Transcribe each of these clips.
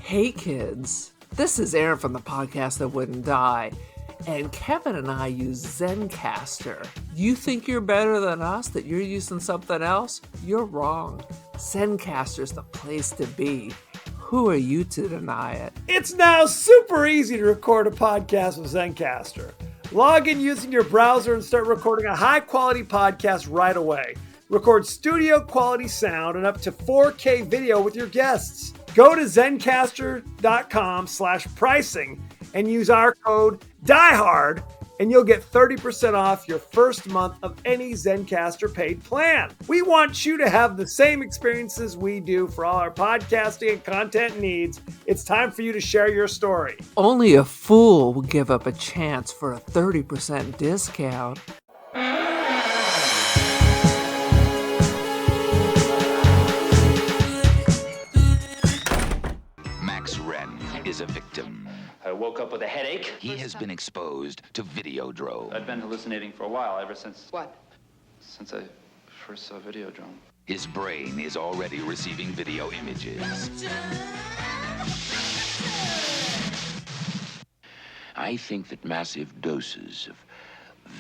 Hey kids, this is Aaron from the podcast that wouldn't die, and Kevin and I use Zencastr. You think you're better than us, that you're using something else? You're wrong. Zencastr's the place to be. Who are you to deny it? It's now super easy to record a podcast with Zencastr. Log in using your browser and start recording a high-quality podcast right away. Record studio-quality sound and up to 4K video with your guests. Go to zencastr.com/pricing and use our code DIEHARD and you'll get 30% off your first month of any Zencastr paid plan. We want you to have the same experiences we do for all our podcasting and content needs. It's time for you to share your story. Only a fool will give up a chance for a 30% discount. Is a victim. I woke up with a headache. He has been exposed to Videodrome. I've been hallucinating for a while, ever since... What? Since I first saw Videodrome. His brain is already receiving video images. I think that massive doses of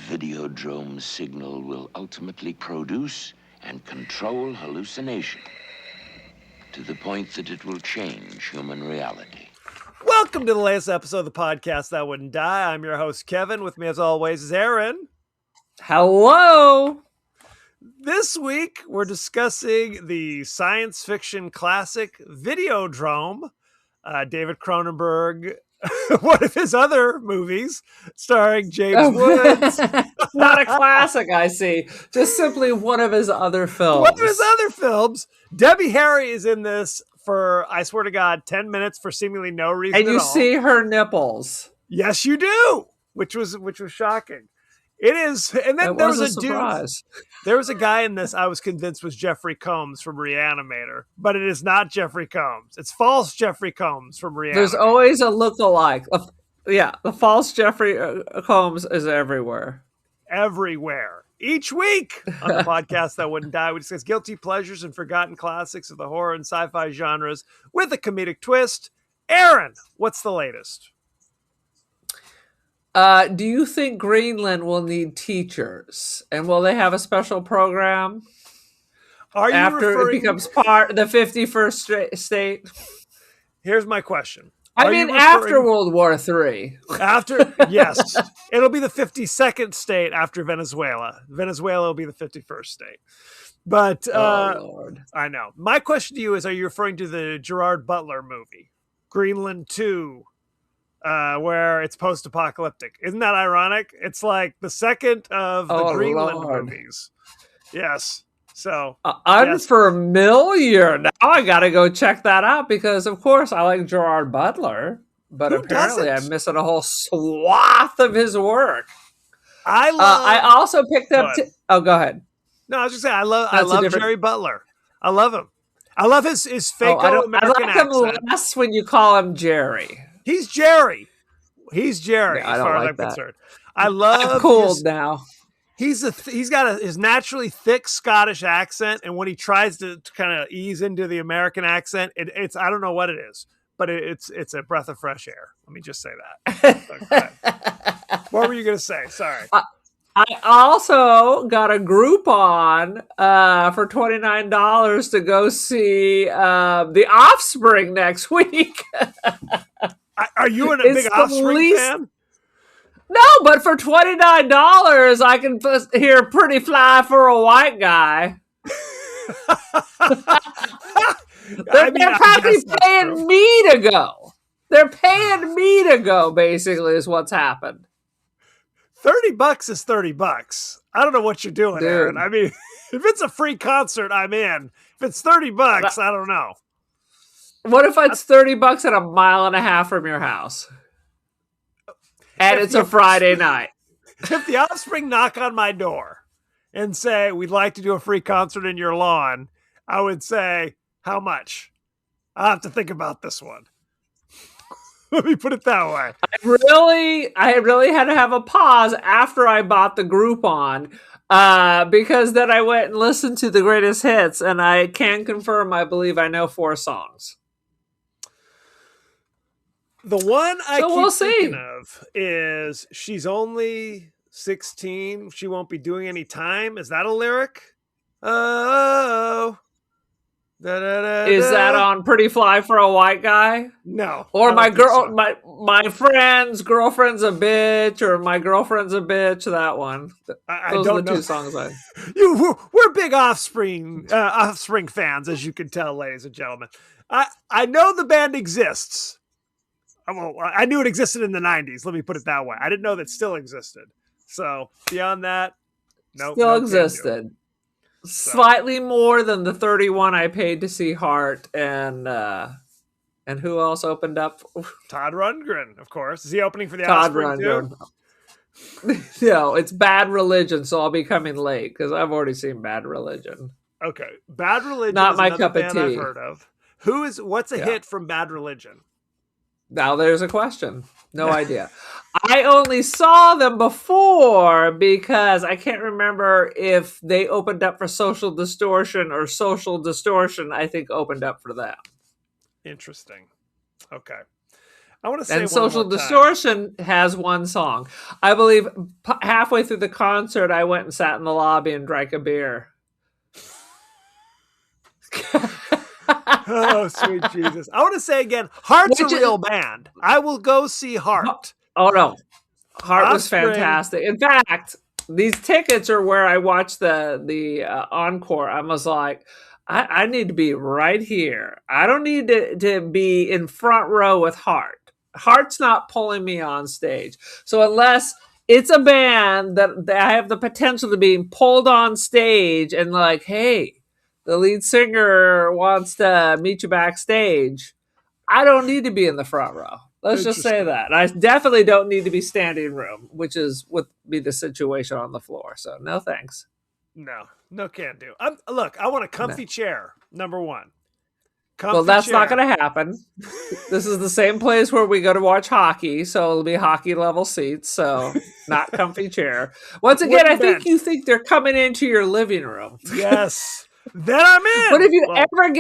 Videodrome signal will ultimately produce and control hallucination to the point that it will change human reality. Welcome to the latest episode of the podcast that wouldn't die. I'm your host, Kevin. With me, as always, is Aaron. Hello! This week, we're discussing the science fiction classic Videodrome. David Cronenberg, one of his other movies, starring James Woods. Not a classic, I see. Just simply one of his other films. One of his other films. Debbie Harry is in this for, I swear to God, 10 minutes for seemingly no reason and you at all. see her nipples. Yes, you do, which was shocking. It is, and then there was a surprise. Dude. There was a guy in this I was convinced was Jeffrey Combs from Reanimator, but it is not Jeffrey Combs. It's false Jeffrey Combs from Reanimator. There's always a look-alike. Yeah, the false Jeffrey Combs is everywhere. Everywhere. Each week on the podcast that wouldn't die, we discuss guilty pleasures and forgotten classics of the horror and sci-fi genres with a comedic twist. Aaron, what's the latest? Do you think Greenland will need teachers? And will they have a special program after it becomes part of the 51st state? Here's my question. I mean, after World War III. After, yes. It'll be the 52nd state after Venezuela. Venezuela will be the 51st state. But, Lord. I know. My question to you is, are you referring to the Gerard Butler movie, Greenland 2, where it's post-apocalyptic? Isn't that ironic? It's like the second of the Greenland movies. Yes. So unfamiliar. Now I gotta go check that out because, of course, I like Gerard Butler, but apparently I'm missing a whole swath of his work. I also picked up. Go ahead. No, I was just saying I love Jerry Butler. I love him. I love his fake American accent. I like him less when you call him Jerry. He's Jerry. He's Jerry. Yeah, as far as I'm concerned. I love. I'm cold now. He's got his naturally thick Scottish accent, and when he tries to kind of ease into the American accent, it's I don't know what it is, but it's a breath of fresh air. Let me just say that. What were you going to say? Sorry. I also got a Groupon for $29 to go see The Offspring next week. Are you a big Offspring fan? No, but for $29, I can hear "Pretty Fly for a White Guy." They're probably paying me to go. They're paying me to go, basically, is what's happened. $30 is $30. I don't know what you're doing, dude. Aaron. I mean, if it's a free concert, I'm in. If it's $30, I don't know. What if it's $30 at a mile and a half from your house? And it's a Friday night. If the Offspring knock on my door and say, we'd like to do a free concert in your lawn, I would say, how much? I'll have to think about this one. Let me put it that way. I really had to have a pause after I bought the Groupon because then I went and listened to the greatest hits, and I can confirm I believe I know 4 songs. The one I keep we'll thinking see. of is she's only 16. She won't be doing any time. Is that a lyric? Oh. Da, da, da, Is that da. on Pretty Fly for a White Guy? No, Or I don't think so. my friend's girlfriend's a bitch, or my girlfriend's a bitch. That one. I Those don't are the know. two songs I. We're big Offspring fans, as you can tell, ladies and gentlemen. I know the band exists. Well, I knew it existed in the 90s. Let me put it that way. I didn't know that still existed. So beyond that, no. Still No existed. Slightly more than the 31 I paid to see Heart, and who else opened up? Todd Rundgren, of course. Is he opening for the Todd Offspring Rundgren. too? No, it's Bad Religion, so I'll be coming late because I've already seen Bad Religion. Okay, Bad Religion Not is my another cup of band tea. I've heard of. What's a hit from Bad Religion? Now there's a question. No idea. I only saw them before because I can't remember if they opened up for Social Distortion or Social Distortion, I think, opened up for them. Interesting. Okay. I want to say And Social one more Distortion has one song. I believe halfway through the concert, I went and sat in the lobby and drank a beer. Oh, sweet Jesus. I want to say again, Heart's a real band. I will go see Heart. Oh, no. Heart was Offspring. fantastic. In fact, these tickets are where I watched the encore. I was like, I need to be right here. I don't need to be in front row with Heart. Heart's not pulling me on stage. So unless it's a band that I have the potential to be pulled on stage and like, hey, the lead singer wants to meet you backstage, I don't need to be in the front row. Let's just say that. I definitely don't need to be standing room, which would be the situation on the floor. So no thanks. No can do. Look, I want a comfy chair, number one. Well, that's not going to happen. This is the same place where we go to watch hockey, so it'll be hockey level seats, so not comfy chair. Once again, I think you think they're coming into your living room. Yes. Then I'm in. What have you ever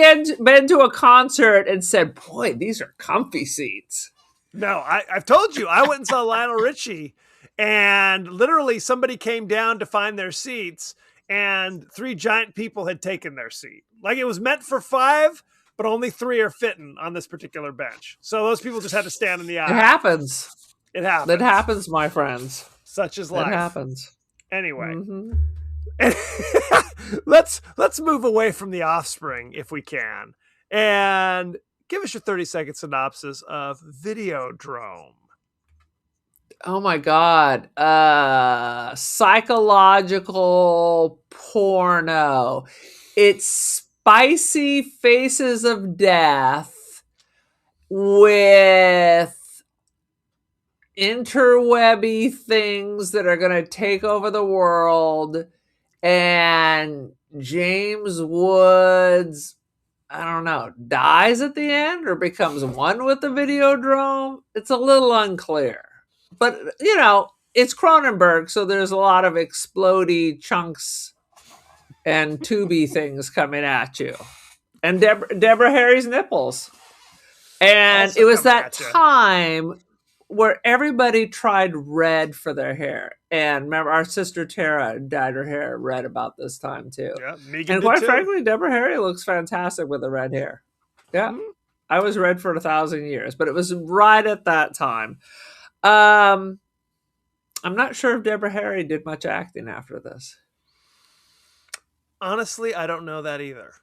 been to a concert and said, boy, these are comfy seats? No, I've told you. I went and saw Lionel Richie, and literally somebody came down to find their seats, and 3 giant people had taken their seat. Like it was meant for 5, but only 3 are fitting on this particular bench. So those people just had to stand in the aisle. It happens. It happens. It happens, my friends. Such is life. It happens. Anyway. Let's move away from the Offspring if we can. And give us your 30-second synopsis of Videodrome. Oh my God. Psychological porno. It's spicy faces of death with interwebby things that are going to take over the world. And James Woods, I don't know, dies at the end or becomes one with the Videodrome. It's a little unclear. But, you know, it's Cronenberg, so there's a lot of explodey chunks and tubey things coming at you. And Deborah Harry's nipples. And Also it was that time where everybody tried red for their hair. And remember, our sister Tara dyed her hair red about this time, too. Yeah, Megan and quite frankly, Deborah Harry looks fantastic with the red hair. Yeah. Mm-hmm. I was red for 1,000 years, but it was right at that time. I'm not sure if Deborah Harry did much acting after this. Honestly, I don't know that either.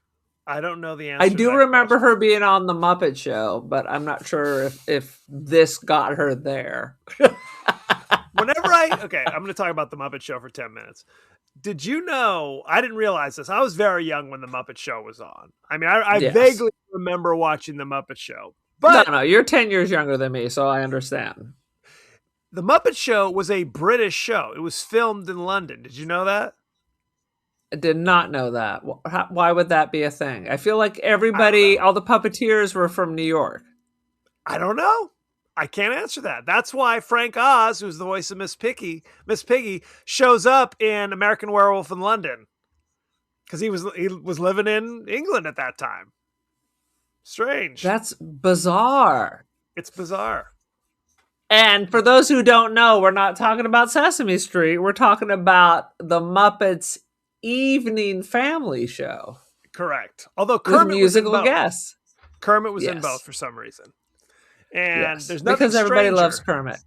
I don't know the answer. I do remember her being on The Muppet Show, but I'm not sure if this got her there. I'm going to talk about The Muppet Show for 10 minutes. Did you know, I didn't realize this. I was very young when The Muppet Show was on. I mean, I vaguely remember watching The Muppet Show. But no, you're 10 years younger than me, so I understand. The Muppet Show was a British show. It was filmed in London. Did you know that? I did not know that. Why would that be a thing? I feel like everybody, all the puppeteers were from New York. I don't know. I can't answer that. That's why Frank Oz, who's the voice of Miss Piggy, shows up in American Werewolf in London. Because he was living in England at that time. Strange. That's bizarre. It's bizarre. And for those who don't know, we're not talking about Sesame Street. We're talking about the Muppets Evening Family Show. Correct. Although with Kermit was in musical both. guests. Kermit was in Yes. both for some reason. And Yes, there's nothing because everybody stranger. loves Kermit.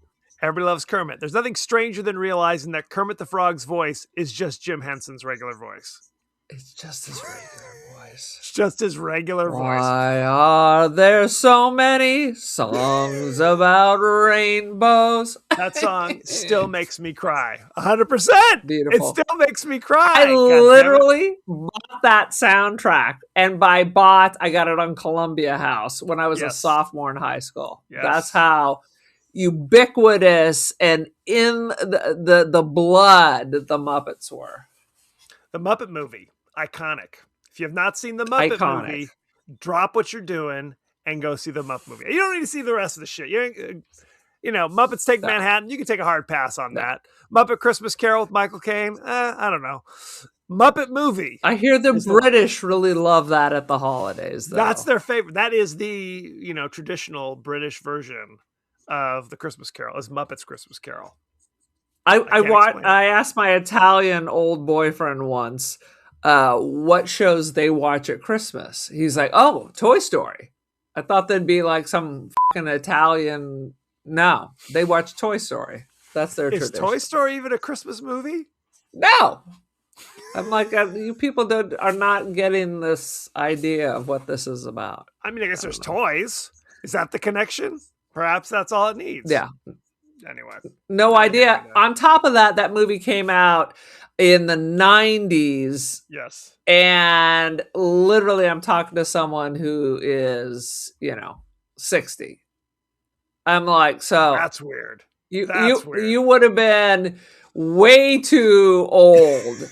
Everybody loves Kermit. There's nothing stranger than realizing that Kermit the Frog's voice is just Jim Henson's regular voice. It's just his regular voice. It's just his regular voice. Why are there so many songs about rainbows? That song still makes me cry. 100%. Beautiful. It still makes me cry. I literally bought that soundtrack. And by bought, I got it on Columbia House when I was a sophomore in high school. Yes. That's how ubiquitous and in the blood the Muppets were. The Muppet movie. Iconic. If you have not seen the Muppet movie, drop what you're doing and go see the Muppet movie. You don't need to see the rest of the shit. You know, Muppets Take Manhattan. You can take a hard pass on that. Muppet Christmas Carol with Michael Caine. I don't know. Muppet movie. I hear the British really love that at the holidays, though. That's their favorite. That is the, traditional British version of the Christmas Carol. Is Muppets Christmas Carol. I asked my Italian old boyfriend once what shows they watch at Christmas. He's like, "Oh, Toy Story." I thought there'd be like some fucking Italian. No, they watch Toy Story. That's their tradition. Is Toy Story even a Christmas movie? No. I'm like, you people are not getting this idea of what this is about. I mean, I guess there's toys. Is that the connection? Perhaps that's all it needs. Yeah. Anyway. No idea. On top of that, that movie came out in the 90s. Yes. And literally, I'm talking to someone who is, 60. I'm like, so that's weird. You would have been way too old.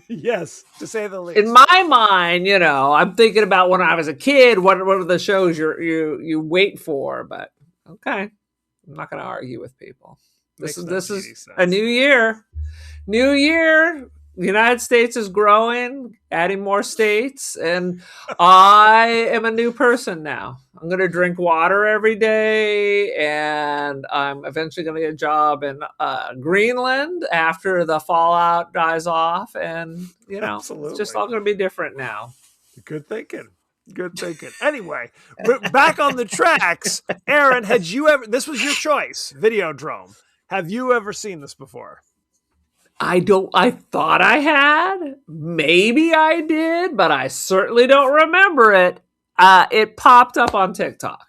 Yes, to say the least. In my mind, I'm thinking about when I was a kid. What are the shows you wait for? But okay, I'm not going to argue with people. This is a new year. New year. The United States is growing, adding more states, and I am a new person now. I'm going to drink water every day, and I'm eventually going to get a job in Greenland after the fallout dies off, and, it's just all going to be different now. Good thinking. Good thinking. Anyway, back on the tracks, Aaron, this was your choice, Videodrome. Have you ever seen this before? I thought I had. Maybe I did, but I certainly don't remember it. It popped up on TikTok.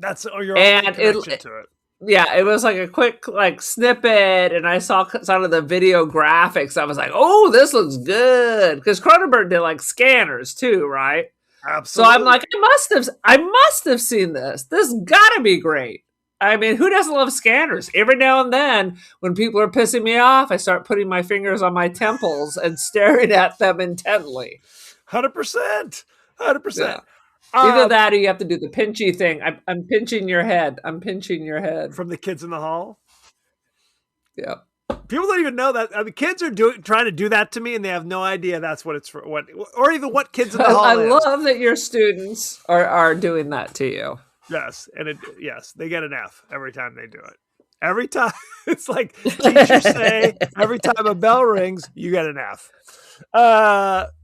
That's your only connection to it. Yeah, it was like a quick snippet, and I saw some of the video graphics. I was like, "Oh, this looks good," because Cronenberg did scanners too, right? Absolutely. So I'm like, I must have seen this. This gotta be great. I mean, who doesn't love scanners? Every now and then, when people are pissing me off, I start putting my fingers on my temples and staring at them intently. 100%. 100%. Yeah. Either that or you have to do the pinchy thing. I'm pinching your head. I'm pinching your head. From the kids in the hall? Yeah. People don't even know that. I mean, kids are trying to do that to me, and they have no idea that's what it's for. Or even what kids in the hall is. I love that your students are doing that to you. Yes, and they get an F every time they do it. Every time, it's like teachers say, every time a bell rings, you get an F.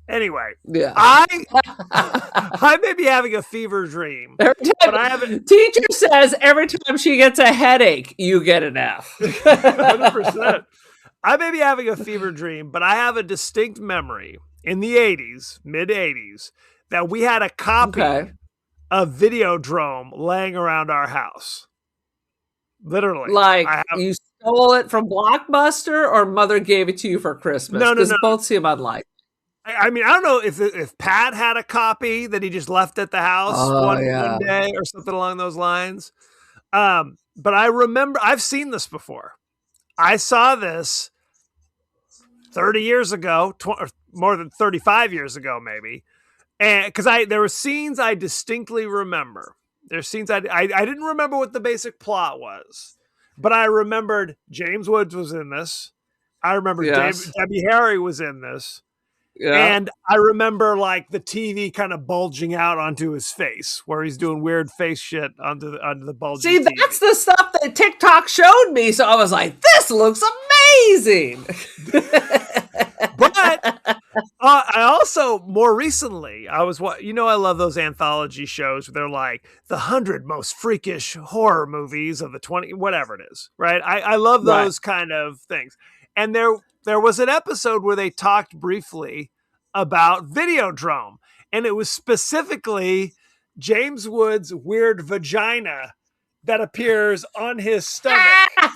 Anyway, yeah, I may be having a fever dream, but I haven't. Teacher says every time she gets a headache, you get an F. 100%. I may be having a fever dream, but I have a distinct memory in the 80s, mid 80s, that we had a copy. A Videodrome laying around our house. Literally. You stole it from Blockbuster or mother gave it to you for Christmas? No. Both seem unlike. I mean, I don't know if Pat had a copy that he just left at the house one day or something along those lines. But I remember, I've seen this before. I saw this 30 years ago, or more than 35 years ago, maybe. And because there were scenes I distinctly remember. There's scenes I didn't remember what the basic plot was, but I remembered James Woods was in this. I remember Debbie Harry was in this, Yeah. And I remember like the TV kind of bulging out onto his face, where he's doing weird face shit onto the bulgy See, TV. that's the stuff that TikTok showed me. So I was like, this looks amazing. But I also more recently I love those anthology shows where they're like the 100 most freakish horror movies of the 20 whatever it is, right? I love Right. those kind of things. And there was an episode where they talked briefly about Videodrome, and it was specifically James Woods' weird vagina that appears on his stomach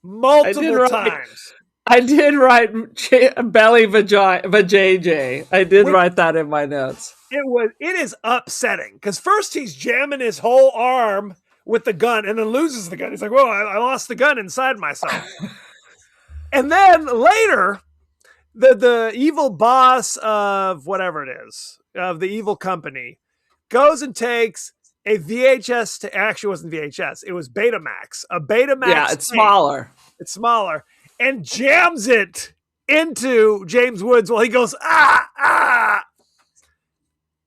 multiple times. I did write belly vajayjay. I did write that in my notes. It is upsetting because first he's jamming his whole arm with the gun and then loses the gun. He's like, "Whoa, I lost the gun inside myself." And then later, the evil boss of whatever it is, of the evil company, goes and takes a VHS. Actually, it wasn't VHS. It was Betamax. A Betamax. Yeah, it's smaller. It's smaller. And jams it into James Woods while he goes, ah.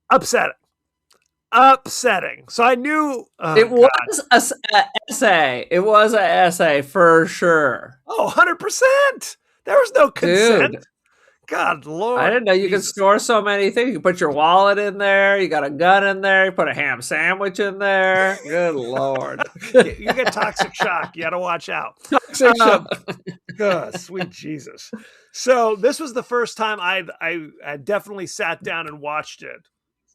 Upsetting. So I knew it was an essay. It was an essay for sure. Oh, 100%. There was no consent. Dude. God, Lord. I didn't know you could store so many things. You put your wallet in there. You got a gun in there. You put a ham sandwich in there. Good Lord. You get toxic shock. You got to watch out. Toxic shock. God, sweet Jesus. So this was the first time I definitely sat down and watched it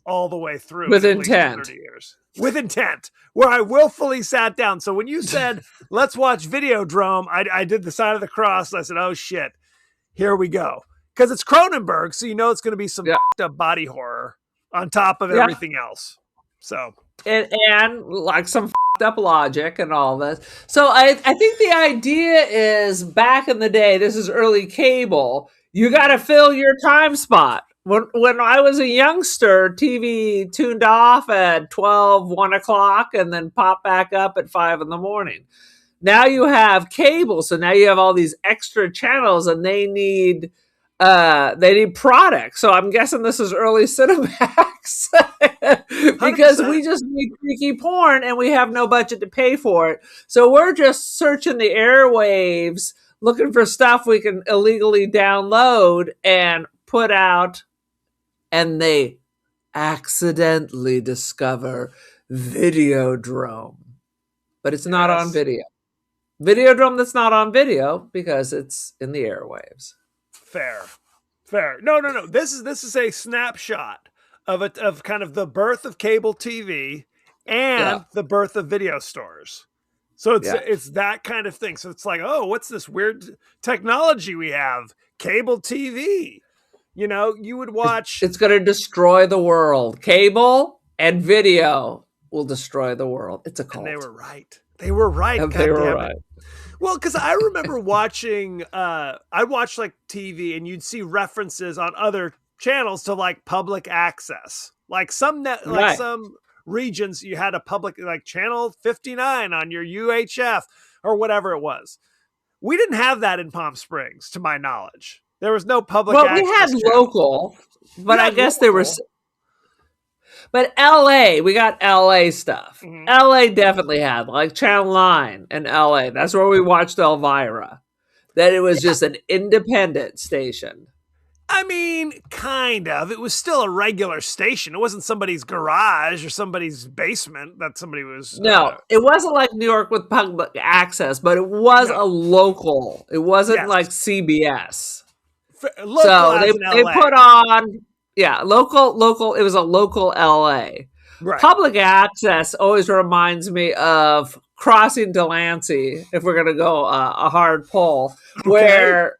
all the way through. With intent. 30 years. With intent. Where I willfully sat down. So when you said, let's watch Videodrome, I did the sign of the cross. I said, oh, shit. Here we go. Because it's Cronenberg, so you know it's going to be some fucked up body horror on top of everything else. So and like some fucked up logic and all this. So I think the idea is back in the day, this is early cable, you got to fill your time spot. When I was a youngster, TV tuned off at 12, 1 o'clock, and then popped back up at 5 in the morning. Now you have cable, so now you have all these extra channels, and they need products. So I'm guessing this is early Cinemax because 100%. we just need freaky porn and we have no budget to pay for it. So we're just searching the airwaves, looking for stuff we can illegally download and put out, and they accidentally discover Videodrome. But it's not on video. Videodrome that's not on video because it's in the airwaves. Fair. No. This is a snapshot of kind of the birth of cable TV and the birth of video stores. So it's that kind of thing. So it's like, oh, what's this weird technology we have? Cable TV. You know, you would watch. It's going to destroy the world. Cable and video will destroy the world. It's a cult. And they were right. They were right. They were right. Well, because I remember watching, I'd watch like TV and you'd see references on other channels to like public access. Like some regions, you had a public, like channel 59 on your UHF or whatever it was. We didn't have that in Palm Springs, to my knowledge. There was no public access. Well, we had local, but I guess there was. But LA, we got LA stuff. Mm-hmm. LA definitely had like Channel 9 in LA. That's where we watched Elvira. That it was just an independent station. I mean, kind of. It was still a regular station. It wasn't somebody's garage or somebody's basement that somebody was. No, it wasn't like New York with public access, but it was a local. It wasn't like CBS. So they put on. Yeah, local. It was a local LA. Right. Public access always reminds me of Crossing Delancey, if we're going to go a hard pull, where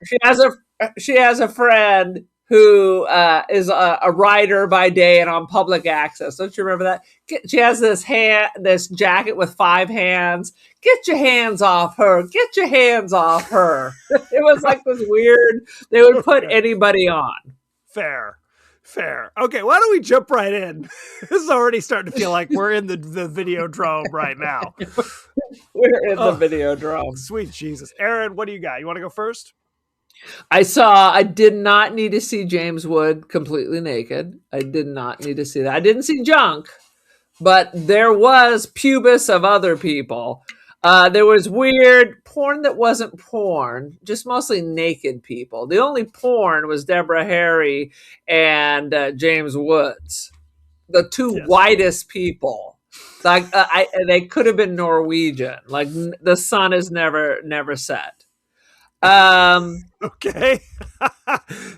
she has a friend who is a writer by day and on public access. Don't you remember that? She has this jacket with 5 hands. Get your hands off her. Get your hands off her. It was like this weird, they would put anybody on. Fair. Okay, why don't we jump right in? This is already starting to feel like we're in the Videodrome right now. We're in the Videodrome. Sweet Jesus. Aaron, what do you got? You want to go first? I did not need to see James Wood completely naked. I did not need to see that. I didn't see junk, but there was pubis of other people. There was weird porn that wasn't porn, just mostly naked people. The only porn was Deborah Harry and James Woods, the two Yes. whitest people. Like they could have been Norwegian. Like the sun is never set. Okay.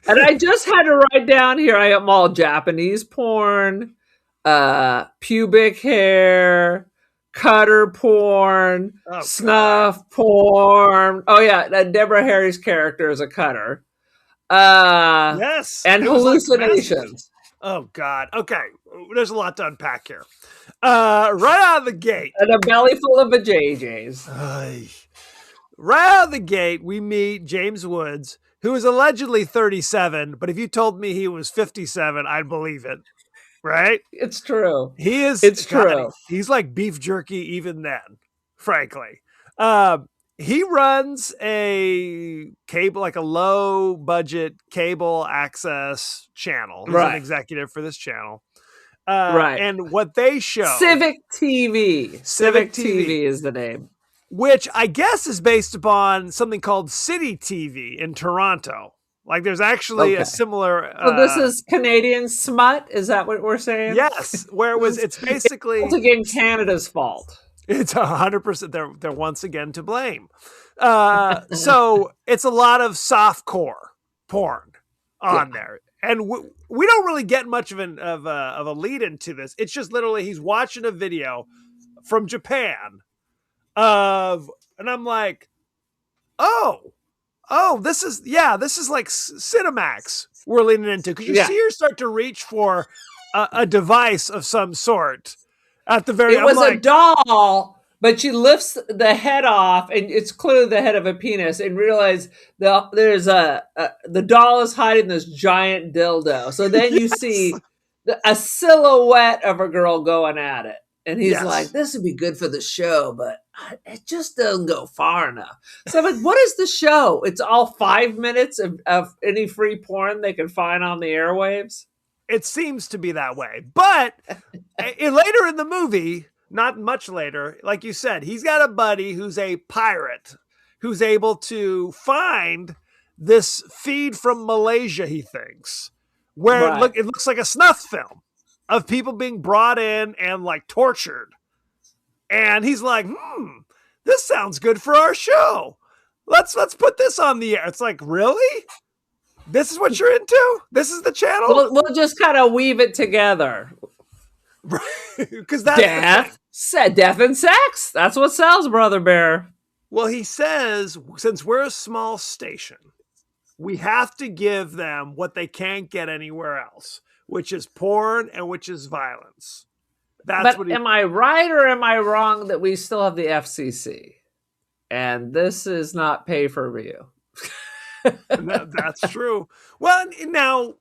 And I just had to write down here. I am all Japanese porn, pubic hair, cutter porn, Oh, snuff porn. Oh yeah, Deborah Harry's character is a cutter. Yes. And It was like massive. hallucinations. Oh God. Okay. There's a lot to unpack here. Right out of the gate. And a belly full of vajayjays. Right out of the gate, we meet James Woods, who is allegedly 37, but if you told me he was 57, I'd believe it. Right? It's true. He is. It's God, true. He's like beef jerky even then, frankly. He runs a cable, like a low budget cable access channel. He's an executive for this channel. Right. And what they show, Civic TV. Civic TV is the name. Which I guess is based upon something called City TV in Toronto. Like there's actually a similar. So this is Canadian smut. Is that what we're saying? Yes, where it's basically it's again Canada's fault. It's 100%. They're once again to blame. So it's a lot of softcore porn on there, and we don't really get much of a lead into this. It's just literally he's watching a video from Japan and I'm like, oh, this is like Cinemax we're leaning into, because you see her start to reach for a device of some sort at the very. It was a doll, but she lifts the head off, and it's clearly the head of a penis, and realize there's the doll is hiding this giant dildo. So then you see a silhouette of a girl going at it. And he's like, this would be good for the show, but it just doesn't go far enough. So I'm like, what is the show? It's all 5 minutes of any free porn they can find on the airwaves? It seems to be that way. But later in the movie, not much later, like you said, he's got a buddy who's a pirate who's able to find this feed from Malaysia, he thinks, where it looks like a snuff film of people being brought in and like tortured. And he's like, this sounds good for our show. Let's put this on the air. It's like, really? This is what you're into? This is the channel? We'll just kind of weave it together. Right. Because that's death and sex. That's what sells, Brother Bear. Well, he says, since we're a small station, we have to give them what they can't get anywhere else, which is porn and which is violence. Am I right or am I wrong that we still have the FCC? And this is not pay per view. That's true. Well, now,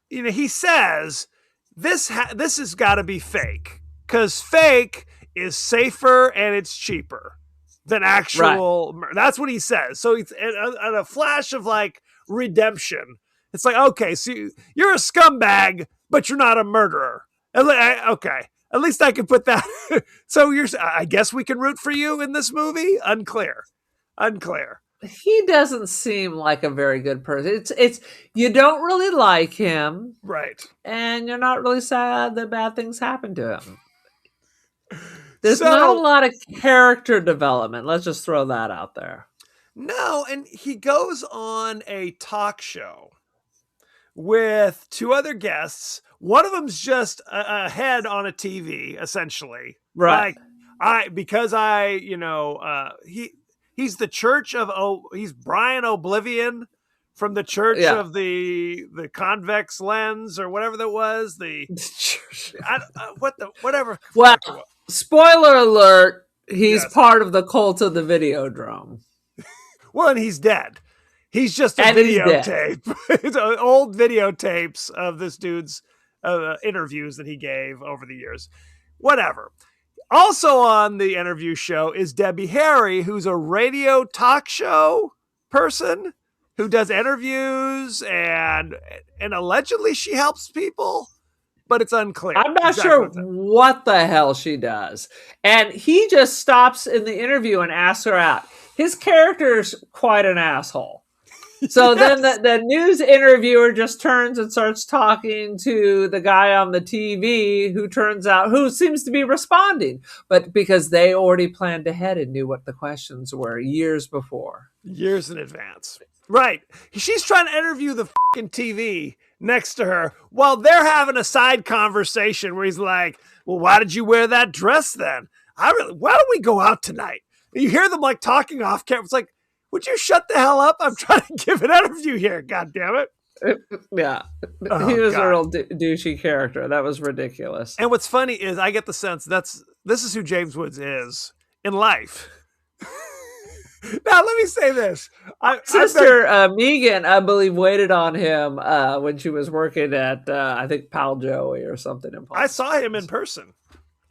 he says this has got to be fake, because fake is safer and it's cheaper than actual. Right. That's what he says. So it's a flash of like redemption. It's like, okay, so you're a scumbag, but you're not a murderer. Okay, at least I can put that. So I guess we can root for you in this movie. Unclear. He doesn't seem like a very good person. It's you don't really like him, right? And you're not really sad that bad things happen to him. There's not a lot of character development. Let's just throw that out there. No, and he goes on a talk show with two other guests. One of them's just a head on a TV, essentially. Right. He's the church of he's Brian Oblivion from the church of the convex lens or whatever that was. Whatever. Well, spoiler alert, he's part of the cult of the Videodrome. Well, and he's dead. He's just a videotape. It's old videotapes of this dude's interviews that he gave over the years. Whatever. Also on the interview show is Debbie Harry, who's a radio talk show person. who does interviews and allegedly she helps people, but it's unclear. I'm not exactly sure what the hell she does. And he just stops in the interview and asks her out. His character's quite an asshole. So Yes. then the news interviewer just turns and starts talking to the guy on the TV who seems to be responding, but because they already planned ahead and knew what the questions were years before. Years in advance. Right. She's trying to interview the fucking TV next to her while they're having a side conversation where he's like, well, why did you wear that dress then? Why don't we go out tonight? And you hear them like talking off camera. It's like, would you shut the hell up? I'm trying to give an interview here. God damn it. Yeah. Oh, he was God. a real douchey character. That was ridiculous. And what's funny is I get the sense this is who James Woods is in life. Now, let me say this. Sister Megan, I believe, waited on him when she was working at, I think, Pal Joey or something. I saw him in person.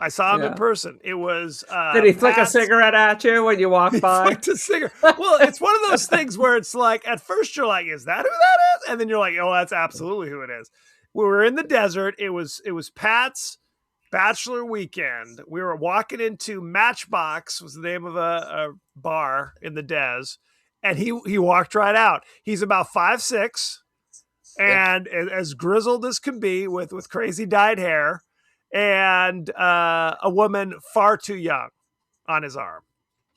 In person. It was. Did he flick a cigarette at you when you walked by? Flicked a cigarette. Well, it's one of those things where it's like, at first you're like, is that who that is? And then you're like, oh, that's absolutely who it is. We were in the desert. It was Pat's bachelor weekend. We were walking into Matchbox, was the name of a bar in the Des, and he walked right out. He's about 5'6", and as grizzled as can be, with crazy dyed hair, and a woman far too young on his arm,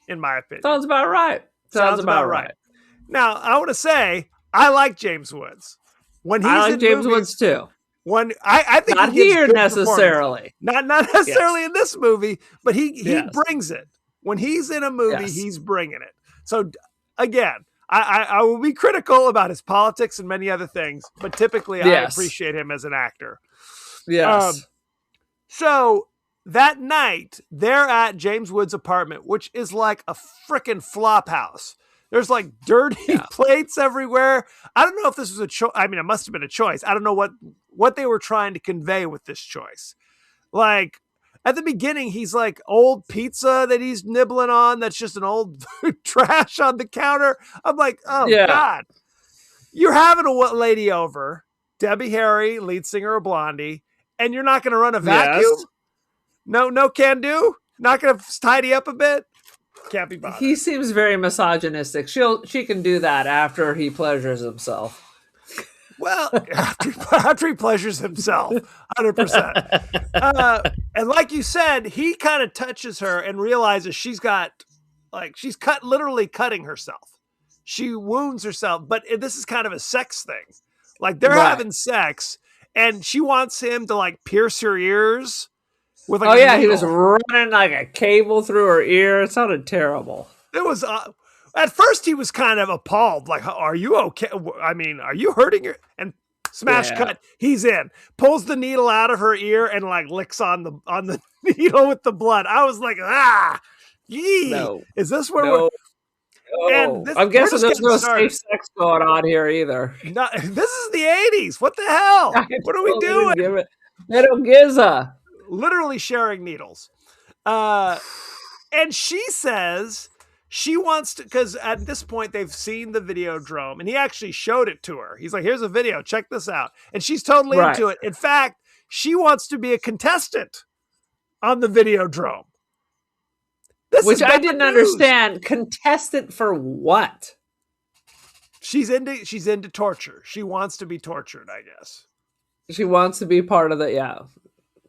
in my opinion. Sounds about right. Sounds about right. Now, I want to say I like James Woods. I like James Woods too. When I think not here necessarily, not necessarily in this movie, but he brings it. When he's in a movie, he's bringing it. So again, I will be critical about his politics and many other things, but typically I appreciate him as an actor. Yes. So that night, they're at James Woods' apartment, which is like a freaking flop house. There's like dirty plates everywhere. I don't know if this was a choice. I mean, it must have been a choice. I don't know what they were trying to convey with this choice. Like at the beginning, he's like old pizza that he's nibbling on. That's just an old trash on the counter. I'm like, oh God, you're having a lady over, Debbie Harry, lead singer of Blondie, and you're not going to run a vacuum? Yes. No can do? Not going to tidy up a bit? Can't be bothered. He seems very misogynistic. She can do that after he pleasures himself. Well, after he pleasures himself, 100%. And like you said, he kind of touches her and realizes she's literally cutting herself. She wounds herself, but this is kind of a sex thing. Like they're having sex, and she wants him to like pierce her ears with like a needle. He was running like a cable through her ear. It sounded terrible. It was at first he was kind of appalled, like, "Are you okay? I mean, are you hurting her?" And smash cut, he's in, pulls the needle out of her ear and like licks on the needle with the blood. I was like, yee. No. Is this where we're? And I'm guessing there's no safe sex going on here either. No, this is the 80s. What the hell? What are we doing? Metal Giza. Literally sharing needles. And she says she wants to, because at this point they've seen the Videodrome, and he actually showed it to her. He's like, here's a video, check this out. And she's totally into it. In fact, she wants to be a contestant on the Videodrome. Which I didn't understand. Contestant for what? She's into torture. She wants to be tortured, I guess. She wants to be part of the,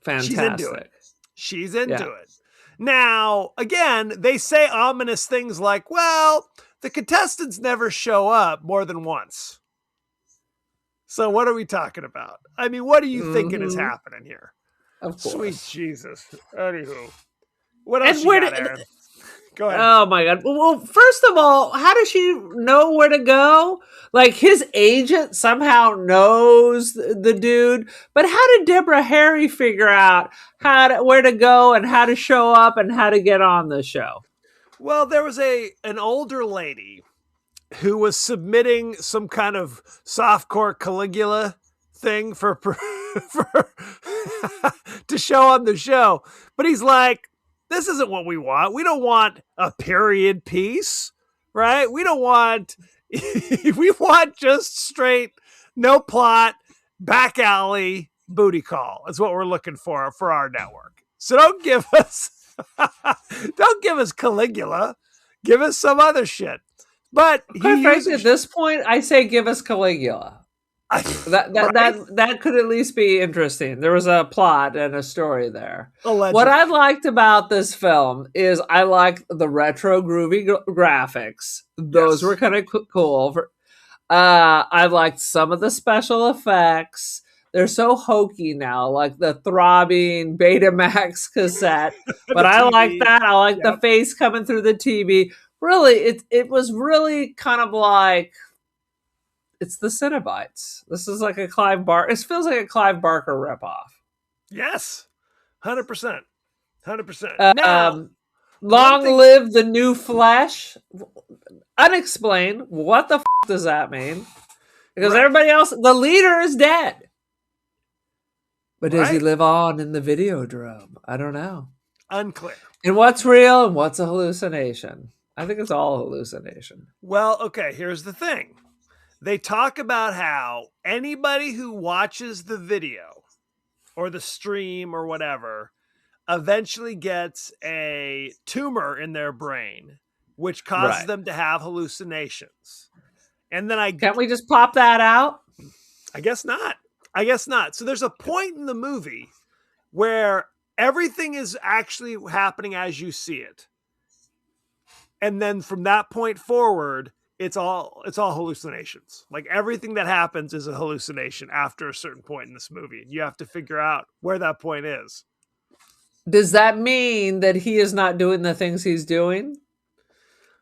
fantastic. She's into it. Now, again, they say ominous things like, well, the contestants never show up more than once. So what are we talking about? I mean, what are you thinking is happening here? Of course. Sweet Jesus. Anywho. What else you got, Aaron? Go ahead. Oh my God. Well, first of all, how does she know where to go? Like his agent somehow knows the dude, but how did Deborah Harry figure out where to go and how to show up and how to get on the show? Well, there was an older lady who was submitting some kind of softcore Caligula thing for to show on the show, but he's like, this isn't what we want. We don't want a period piece, right? We don't want We want just straight, no plot, back alley booty call is what we're looking for our network. So don't give us Caligula. Give us some other shit. But quite frankly, at this point, I say give us Caligula. That could at least be interesting. There was a plot and a story there. Allegedly. What I liked about this film is I liked the retro groovy graphics. Those were kind of cool. I liked some of the special effects. They're so hokey now, like the throbbing Betamax cassette. But I like that. I like the face coming through the TV. Really, it was really kind of like, it's the Cenobites. This is like a Clive Barker. It feels like a Clive Barker ripoff. Yes, 100%. 100%. Long live the new flesh. Unexplained. What the f*** does that mean? Because everybody else, the leader is dead. But does he live on in the Videodrome? I don't know. Unclear. And what's real and what's a hallucination? I think it's all hallucination. Well, okay, here's the thing. They talk about how anybody who watches the video or the stream or whatever eventually gets a tumor in their brain, which causes them to have hallucinations. And then can't we just pop that out? I guess not. So there's a point in the movie where everything is actually happening as you see it. And then from that point forward, it's all hallucinations. Like everything that happens is a hallucination after a certain point in this movie. You have to figure out where that point is. Does that mean that he is not doing the things he's doing?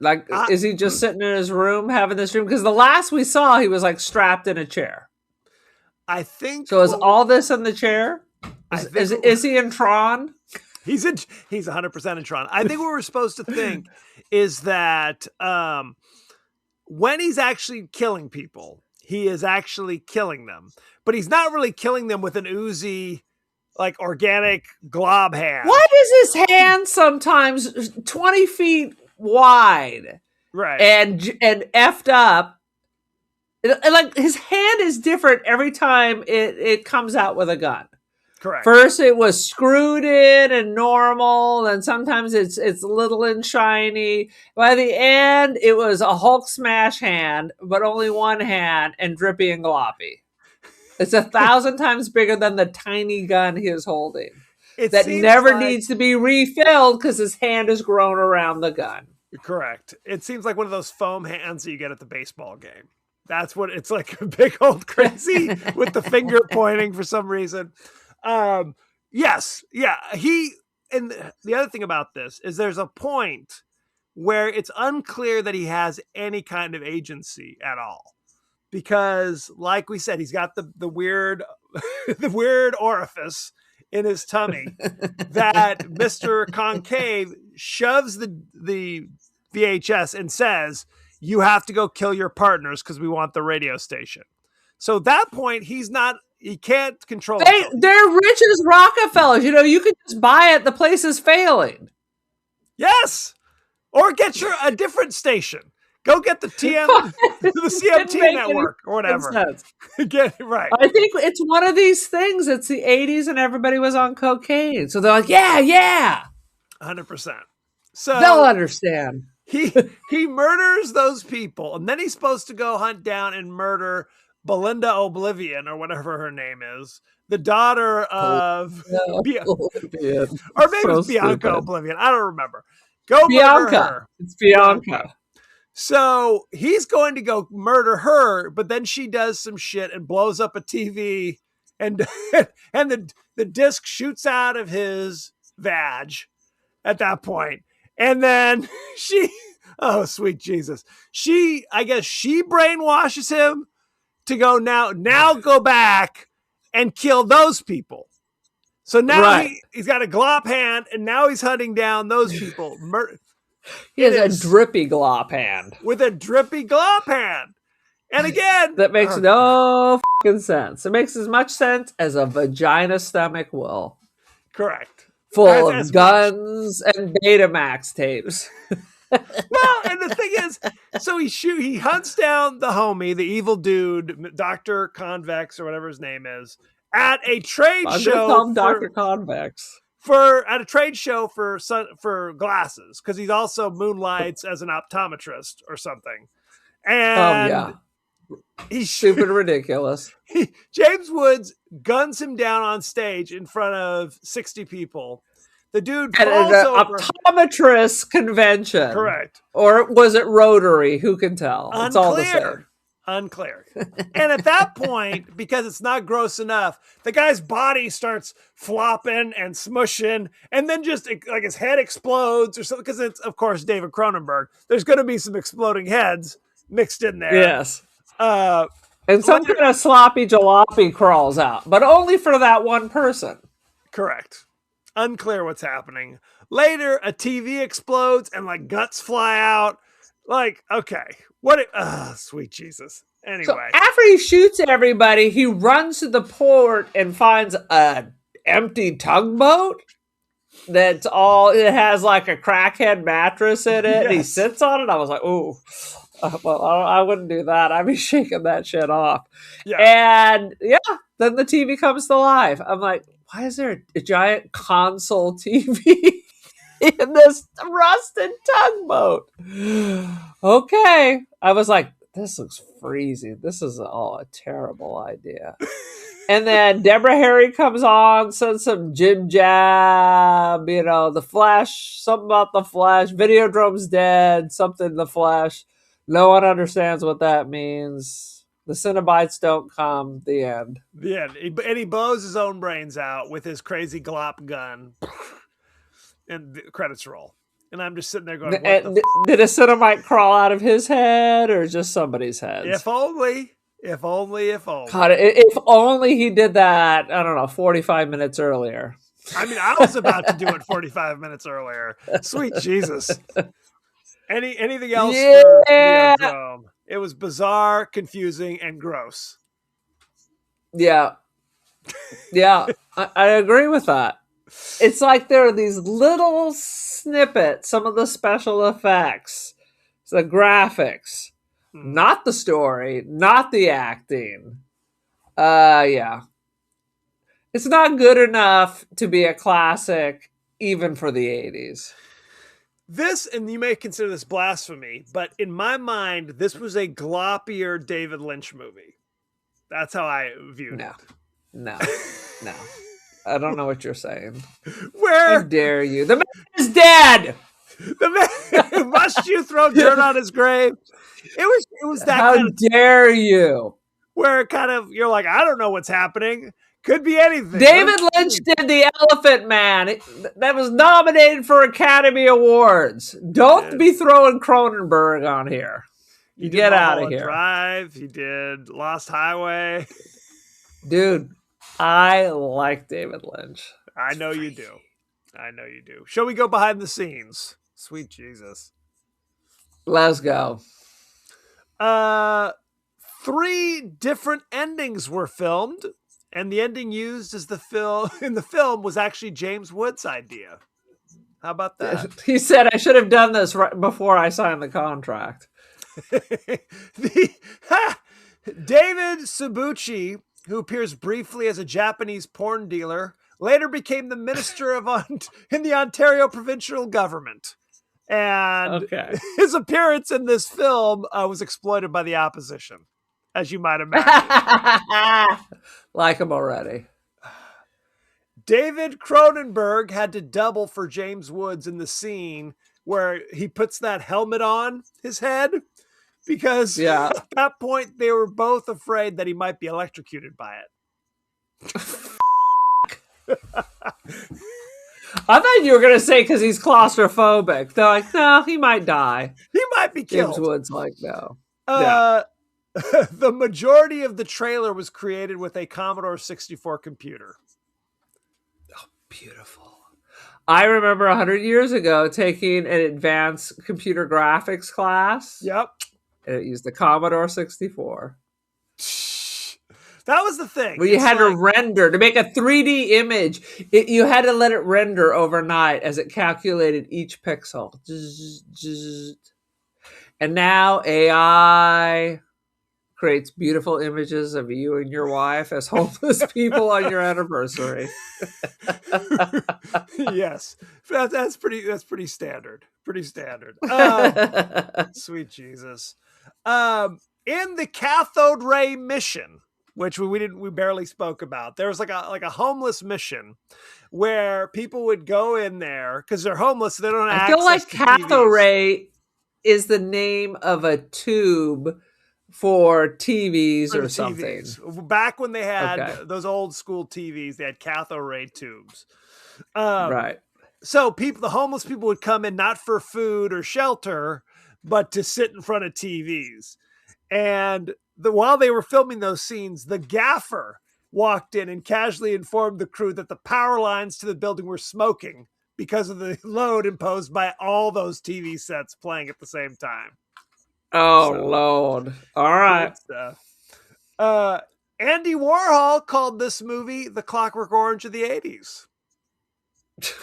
Like, is he just sitting in his room having this dream? Because the last we saw, he was like strapped in a chair. I think so. Is all this in the chair? Is he in Tron? He's 100% in Tron. I think what we're supposed to think is that when he's actually killing people, he is actually killing them, but he's not really killing them with an Uzi, like organic glob hand. Why does his hand sometimes 20 feet wide, right, and effed up? Like his hand is different every time it comes out with a gun. Correct. First it was screwed in and normal, and sometimes it's little and shiny. By the end, it was a Hulk smash hand, but only one hand and drippy and gloppy. It's 1,000 times bigger than the tiny gun he is holding. That never needs to be refilled because his hand has grown around the gun. Correct. It seems like one of those foam hands that you get at the baseball game. That's what it's like, a big old crazy with the finger pointing for some reason. Yes. Yeah. And the other thing about this is there's a point where it's unclear that he has any kind of agency at all. Because like we said, he's got the weird, the weird orifice in his tummy that Mr. Concave shoves the VHS and says, you have to go kill your partners because we want the radio station. So at that point, he can't control it. They're rich as Rockefellers. You could just buy it. The place is failing. Yes. Or get a different station. Go get the CMT network or whatever. Get it right. I think it's one of these things. It's the 80s and everybody was on cocaine. So they're like, yeah. 100%. So they'll understand. He murders those people, and then he's supposed to go hunt down and murder Belinda Oblivion, or whatever her name is, the daughter of or maybe it's Bianca Oblivion. I don't remember. Murder her. It's Bianca. So he's going to go murder her, but then she does some shit and blows up a TV, and the disc shoots out of his vag at that point. And then oh, sweet Jesus. I guess she brainwashes him to go now go back and kill those people. So now he's got a glop hand, and now he's hunting down those people. He has a drippy glop hand. With a drippy glop hand. And again, that makes no fucking sense. It makes as much sense as a vagina stomach will. Correct. Full of guns and Betamax tapes. Well, and the thing is, so he hunts down the homie, the evil dude, Dr. Convex or whatever his name is, at a trade I'm gonna show call him Dr. Convex. at a trade show for glasses, because he also moonlights as an optometrist or something. And Yeah. Stupid ridiculous. James Woods guns him down on stage in front of 60 people. The dude At falls an over. optometrist convention. Correct. Or was it Rotary? Who can tell? Unclear. It's all the same. Unclear. And at that point, because it's not gross enough, the guy's body starts flopping and smushing, and then just like his head explodes or something, because it's, of course, David Cronenberg. There's going to be some exploding heads mixed in there. Yes. And some kind of sloppy jalopy crawls out, but only for that one person. Correct. Unclear what's happening. Later, a TV explodes and like guts fly out. Like, okay. Sweet Jesus. Anyway. So after he shoots everybody, he runs to the port and finds an empty tugboat it has like a crackhead mattress in it. Yes. And he sits on it. I was like, ooh. Well, I wouldn't do that. I'd be shaking that shit off. Yeah. And then the TV comes to life. I'm like, why is there a giant console TV in this rusted tugboat? Okay. I was like, this looks freezing. This is a terrible idea. And then Deborah Harry comes on, says some jib jab, the Flash, something about the Flash. Videodrome's dead, something the Flash. No one understands what that means. The Cenobites don't come. The end. The end. And he blows his own brains out with his crazy glop gun. And the credits roll. And I'm just sitting there going, did a Cenobite crawl out of his head or just somebody's head? If only. If only. God, if only he did that, I don't know, 45 minutes earlier. I mean, I was about to do it 45 minutes earlier. Sweet Jesus. Anything else for Videodrome? It was bizarre, confusing, and gross. Yeah. Yeah, I agree with that. It's like there are these little snippets, some of the special effects, the graphics, not the story, not the acting. Yeah. It's not good enough to be a classic, even for the 80s. This, and you may consider this blasphemy, but in my mind, this was a gloppier David Lynch movie. That's how I viewed it. No. I don't know what you're saying. How dare you? The man is dead! The man, must you throw dirt on his grave? It was that How dare you? Where kind of, you're like, I don't know what's happening. Could be anything. David Lynch did The Elephant Man. That was nominated for Academy Awards. Don't be throwing Cronenberg on here. You get out of here. Drive. He did Lost Highway. Dude, I like David Lynch. I know you do. Shall we go behind the scenes? Sweet Jesus. Let's go. 3 different endings were filmed. And the ending used as in the film was actually James Wood's idea. How about that? He said, I should have done this right before I signed the contract. David Subuchi, who appears briefly as a Japanese porn dealer, later became the minister in the Ontario provincial government. And his appearance in this film was exploited by the opposition, as you might imagine. Like him already. David Cronenberg had to double for James Woods in the scene where he puts that helmet on his head, because at that point they were both afraid that he might be electrocuted by it. I thought you were going to say because he's claustrophobic. They're like, no, he might die. He might be killed. James Woods like, no. The majority of the trailer was created with a Commodore 64 computer. Oh, beautiful. I remember 100 years ago taking an advanced computer graphics class. Yep. And it used the Commodore 64. That was the thing. Well, you had to render to make a 3D image. You had to let it render overnight as it calculated each pixel. And now AI creates beautiful images of you and your wife as homeless people on your anniversary. Yes, that's pretty standard. Pretty standard. Sweet Jesus. In the cathode ray mission, which we barely spoke about, there was like a homeless mission where people would go in there because they're homeless, so they don't have I feel access like to cathode TVs. ray is the name of a tube for TVs or something. Back when they had those old school TVs, they had cathode ray tubes. Right. So the homeless people would come in not for food or shelter, but to sit in front of TVs. And while they were filming those scenes, the gaffer walked in and casually informed the crew that the power lines to the building were smoking because of the load imposed by all those TV sets playing at the same time. Oh, Lord. All right. Andy Warhol called this movie The Clockwork Orange of the 80s.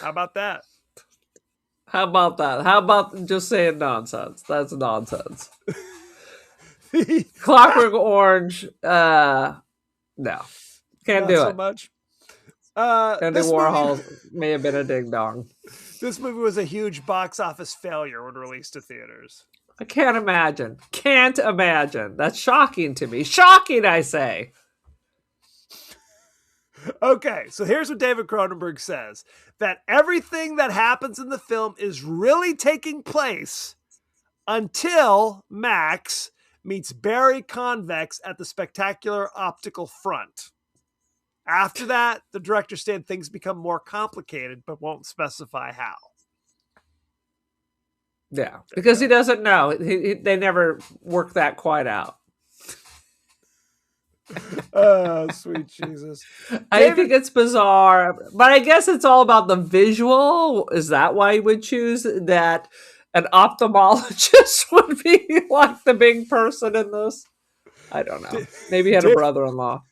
How about that? How about that? How about just saying nonsense? That's nonsense. Clockwork Orange, no. Can't do it. So much. Andy Warhol may have been a ding-dong. This movie was a huge box office failure when released to theaters. I can't imagine. Can't imagine. That's shocking to me. Shocking, I say. Okay, so here's what David Cronenberg says. That everything that happens in the film is really taking place until Max meets Barry Convex at the spectacular optical front. After that, the director said things become more complicated, but won't specify how. Yeah, because he doesn't know. They never work that quite out. Oh, sweet Jesus. I think it's bizarre, but I guess it's all about the visual. Is that why you would choose that an ophthalmologist would be like the big person in this? I don't know. Maybe he had a brother-in-law.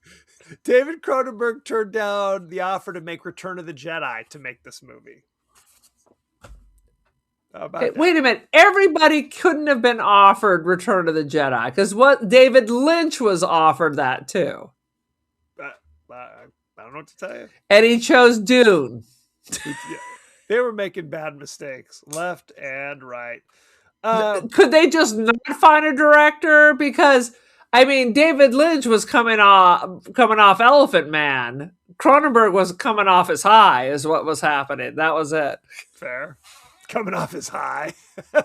David Cronenberg turned down the offer to make Return of the Jedi to make this movie. Hey, wait a minute. Everybody couldn't have been offered Return of the Jedi because David Lynch was offered that too. I don't know what to tell you. And he chose Dune. They were making bad mistakes left and right. Could they just not find a director? Because I mean, David Lynch was coming off Elephant Man. Cronenberg was coming off as high, is what was happening. That was it. Fair. Coming off as high. When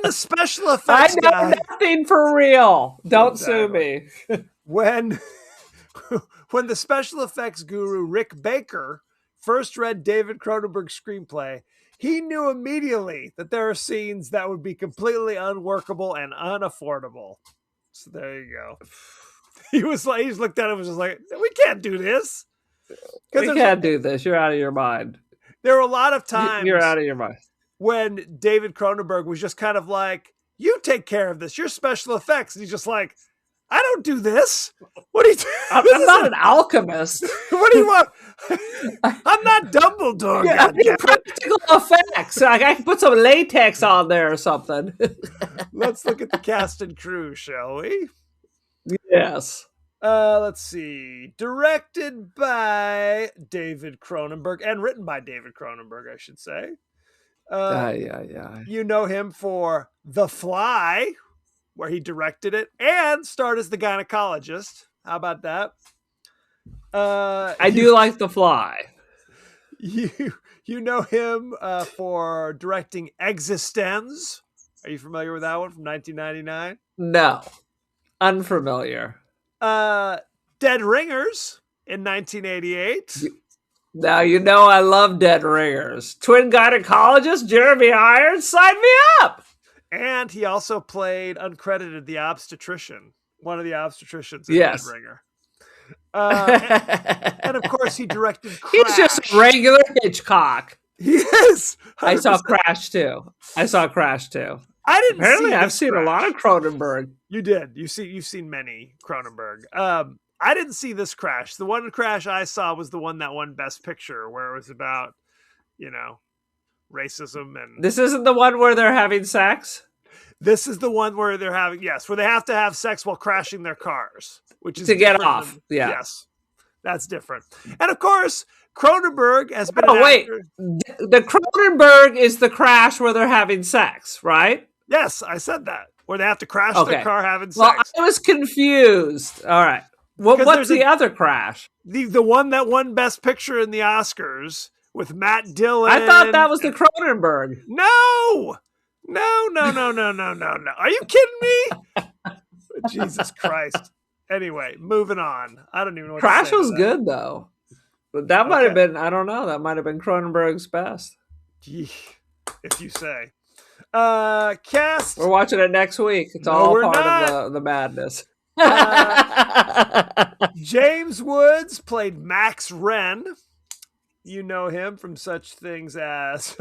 the special effects nothing for real. Don't sue me. When the special effects guru Rick Baker first read David Cronenberg's screenplay, he knew immediately that there are scenes that would be completely unworkable and unaffordable. So there you go. He just looked at it and was just like, we can't do this. We can't do this. You're out of your mind. There were a lot of times you're out of your mind when David Cronenberg was just kind of like, you take care of this. You're special effects. And he's just like, I don't do this. What are you doing? I'm not an alchemist. What do you want? I'm not Dumbledore. Yeah, I need practical effects. I can put some latex on there or something. Let's look at the cast and crew, shall we? Yes. Let's see. Directed by David Cronenberg and written by David Cronenberg, I should say. You know him for The Fly, where he directed it and starred as the gynecologist. How about that? I do like The Fly. You know him for directing Existenz. Are you familiar with that one from 1999? No. Unfamiliar. Dead Ringers in 1988. Now you know I love Dead Ringers. Twin gynecologist Jeremy Irons, sign me up. And he also played uncredited the obstetrician, one of the obstetricians in Dead Ringer. And of course he directed Crash. He's just a regular Hitchcock. Yes. 100%. I saw Crash too. I didn't. Apparently, I've seen a lot of Cronenberg. You did. You've seen many Cronenberg. I didn't see this crash. The one crash I saw was the one that won Best Picture, where it was about, racism, and This isn't the one where they're having sex? this is the one where they're having where they have to have sex while crashing their cars, which is To get different off. Yeah. Yes, that's different. And of course, Cronenberg has been. Oh, wait. The Cronenberg is the crash where they're having sex, right? Yes, I said that. Where they have to crash their car having sex. Well, I was confused. All right. What's the other crash? The one that won Best Picture in the Oscars with Matt Dillon. I thought that was the Cronenberg. No. Are you kidding me? Jesus Christ. Anyway, moving on. I don't even know what Crash to say was to that. good, though. But that might have been, I don't know, that might have been Cronenberg's best. If you say. Cast. We're watching it next week. It's all part of the madness. James Woods played Max Wren. You know him from such things as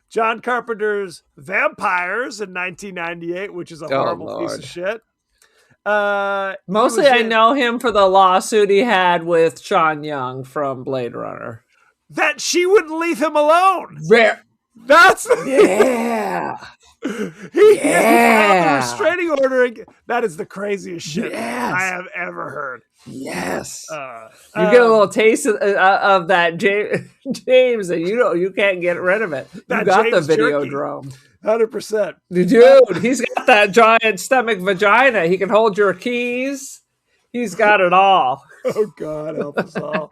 John Carpenter's Vampires in 1998, which is a horrible piece of shit. Mostly I know him for the lawsuit he had with Sean Young from Blade Runner. That she wouldn't leave him alone. That's he filed a restraining order. That is the craziest shit I have ever heard. Yes, you get a little taste of that, James, and you can't get rid of it. You got James the Videodrome, 100%. Dude, he's got that giant stomach vagina. He can hold your keys. He's got it all. Oh, God, help us all.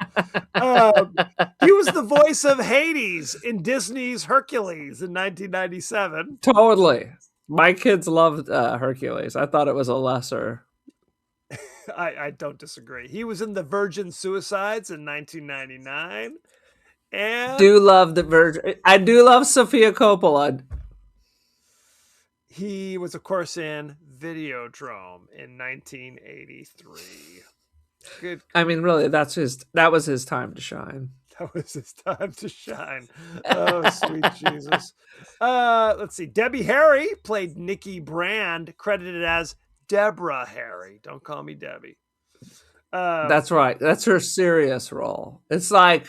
He was the voice of Hades in Disney's Hercules in 1997. Totally. My kids loved Hercules. I thought it was a lesser. I don't disagree. He was in The Virgin Suicides in 1999. And I do love Sofia Coppola. He was, of course, in Videodrome in 1983. Good. I mean, really, that was his time to shine. That was his time to shine. Oh, sweet Jesus. Let's see. Debbie Harry played Nikki Brand, credited as Deborah Harry. Don't call me Debbie. That's right. That's her serious role. It's like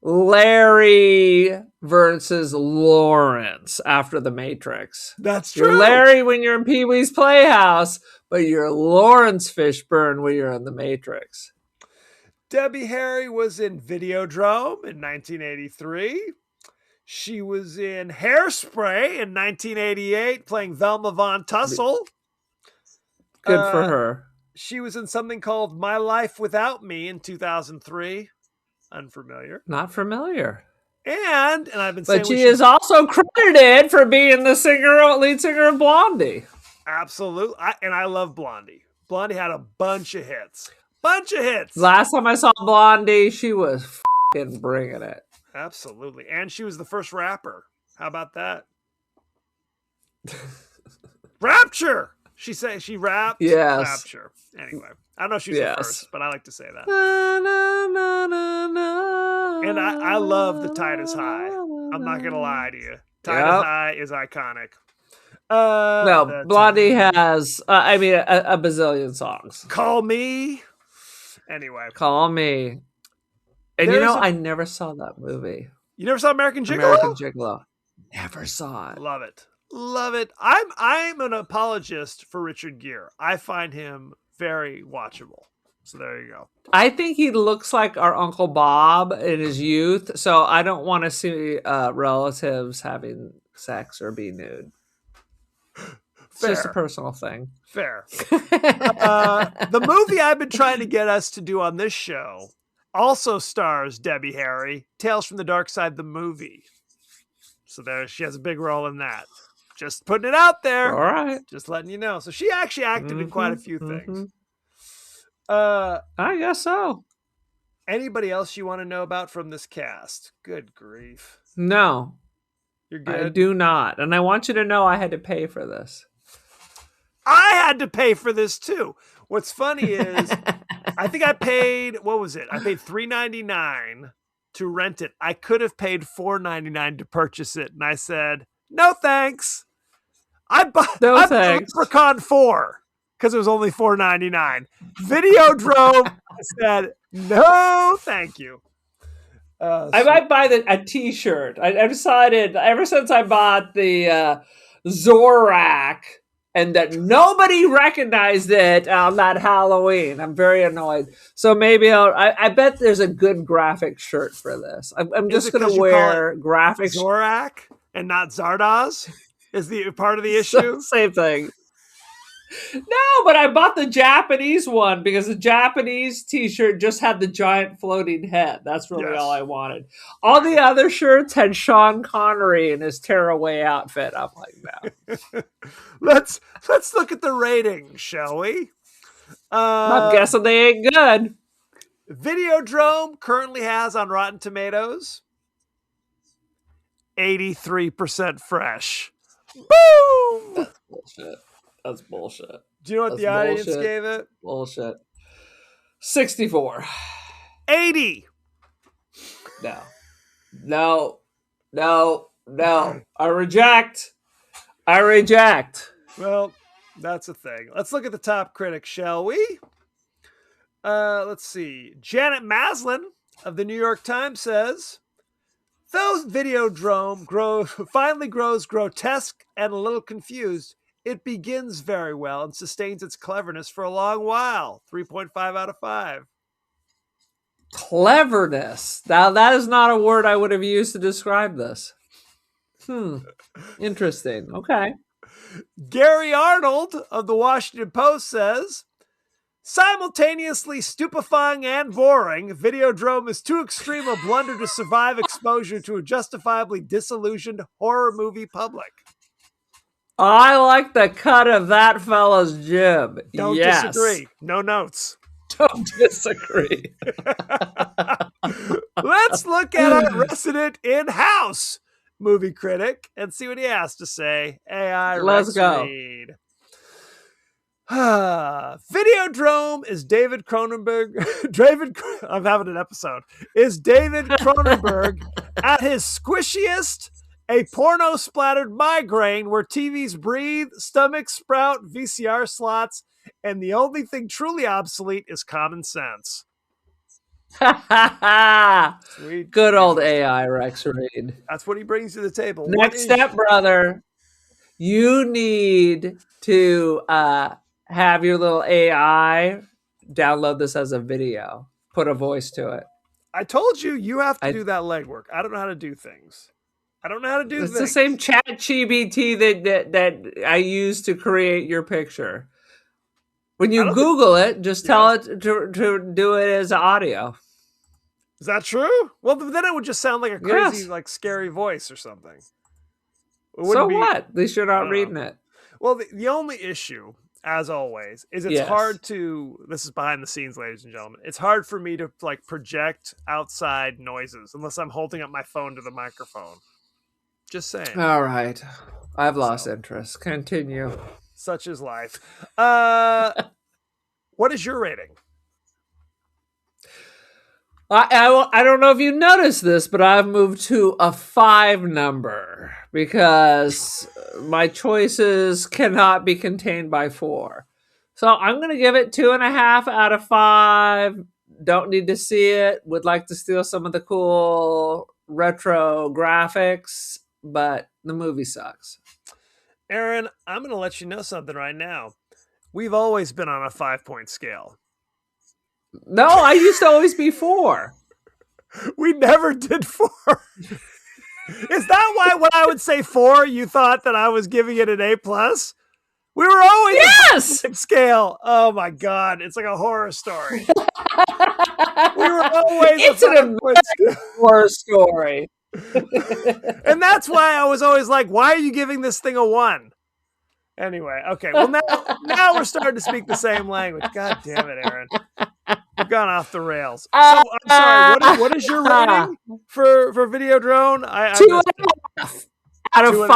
Larry versus Lawrence after The Matrix. That's true. You're Larry when you're in Pee-wee's Playhouse, but you're Lawrence Fishburne when you're in The Matrix. Debbie Harry was in Videodrome in 1983. She was in Hairspray in 1988, playing Velma Von Tussle. Good for her. She was in something called My Life Without Me in 2003. Unfamiliar. Not familiar. And I've been saying, but she is also credited for being the lead singer of Blondie. Absolutely, I love Blondie. Blondie had a bunch of hits. Last time I saw Blondie, she was fucking bringing it. Absolutely, and she was the first rapper. How about that? Rapture. She rapped. Yes. Rapture. Anyway, I don't know if she's the first, but I like to say that. And I love the Titus High. I'm not gonna lie to you. Titus High is iconic. Blondie has, a bazillion songs. Call Me. Anyway. Call Me. And I never saw that movie. You never saw American Gigolo? American Gigolo. Never saw it. Love it. Love it. I'm an apologist for Richard Gere. I find him very watchable. So there you go. I think he looks like our Uncle Bob in his youth, so I don't want to see relatives having sex or be nude. It's just a personal thing. Fair. The movie I've been trying to get us to do on this show also stars Debbie Harry, Tales from the Dark Side, the movie. So there, she has a big role in that. Just putting it out there. All right. Just letting you know. So she actually acted in quite a few things. I guess so. Anybody else you want to know about from this cast? Good grief. No. You're good? I do not. And I want you to know I had to pay for this. I had to pay for this too. What's funny is I think I paid, what was it? I paid $3.99 to rent it. I could have paid $4.99 to purchase it. And I said, no thanks. I bought Leprechaun 4. because it was only $4.99. Videodrome said, no, thank you. I might buy a T-shirt. I decided ever since I bought the Zorak and that nobody recognized it on that Halloween. I'm very annoyed. So maybe I bet there's a good graphic shirt for this. I'm just going to wear graphic Zorak and not Zardoz is the part of the issue. Same thing. No, but I bought the Japanese one because the Japanese T-shirt just had the giant floating head. That's really all I wanted. All the other shirts had Sean Connery in his tearaway outfit. I'm like, no. Let's look at the ratings, shall we? I'm guessing they ain't good. Videodrome currently has on Rotten Tomatoes 83% fresh. Boom! That's bullshit. That's bullshit. Do you know what the audience gave it? Bullshit. 64. 80. No. I reject. Well, that's a thing. Let's look at the top critics, shall we? Let's see. Janet Maslin of the New York Times says, though Videodrome finally grows grotesque and a little confused, it begins very well and sustains its cleverness for a long while. 3.5 out of 5. Cleverness. Now, that is not a word I would have used to describe this. Interesting. Okay. Gary Arnold of the Washington Post says, simultaneously stupefying and boring, Videodrome is too extreme a blunder to survive exposure to a justifiably disillusioned horror movie public. I like the cut of that fella's jib. Don't disagree. No notes. Don't disagree. Let's look at our resident in-house movie critic and see what he has to say. AI Let's go. Reed. Videodrome is David Cronenberg. I'm having an episode. Is David Cronenberg at his squishiest? A porno-splattered migraine where TVs breathe, stomachs sprout, VCR slots, and the only thing truly obsolete is common sense. Sweet. Good old AI Rex Reed. That's what he brings to the table. Next step, brother. You need to have your little AI download this as a video. Put a voice to it. I told you have to do that legwork. I don't know how to do things. It's the same chat GBT that I use to create your picture. When you Google it, just tell it to do it as audio. Is that true? Well, then it would just sound like a crazy, like scary voice or something. So what? At least you're not reading it. Well, the only issue, as always, is it's hard to. This is behind the scenes, ladies and gentlemen. It's hard for me to like project outside noises unless I'm holding up my phone to the microphone. Just saying. All right. I've lost interest. Continue. Such is life. What is your rating? I don't know if you noticed this, but I've moved to a 5 number because my choices cannot be contained by 4. So I'm going to give it 2.5 out of 5. Don't need to see it. Would like to steal some of the cool retro graphics, but the movie sucks. Aaron, I'm going to let you know something right now. We've always been on a 5-point scale. No, I used to always be 4. We never did 4. Is that why when I would say 4, you thought that I was giving it an A+? We were always a 5-point scale. Oh my God. It's like a horror story. We were always a horror story. And that's why I was always like, why are you giving this thing a 1? Anyway, okay. Well, now we're starting to speak the same language. God damn it, Aaron. We've gone off the rails. So, I'm sorry, what is your rating for Videodrome? 2.5 out of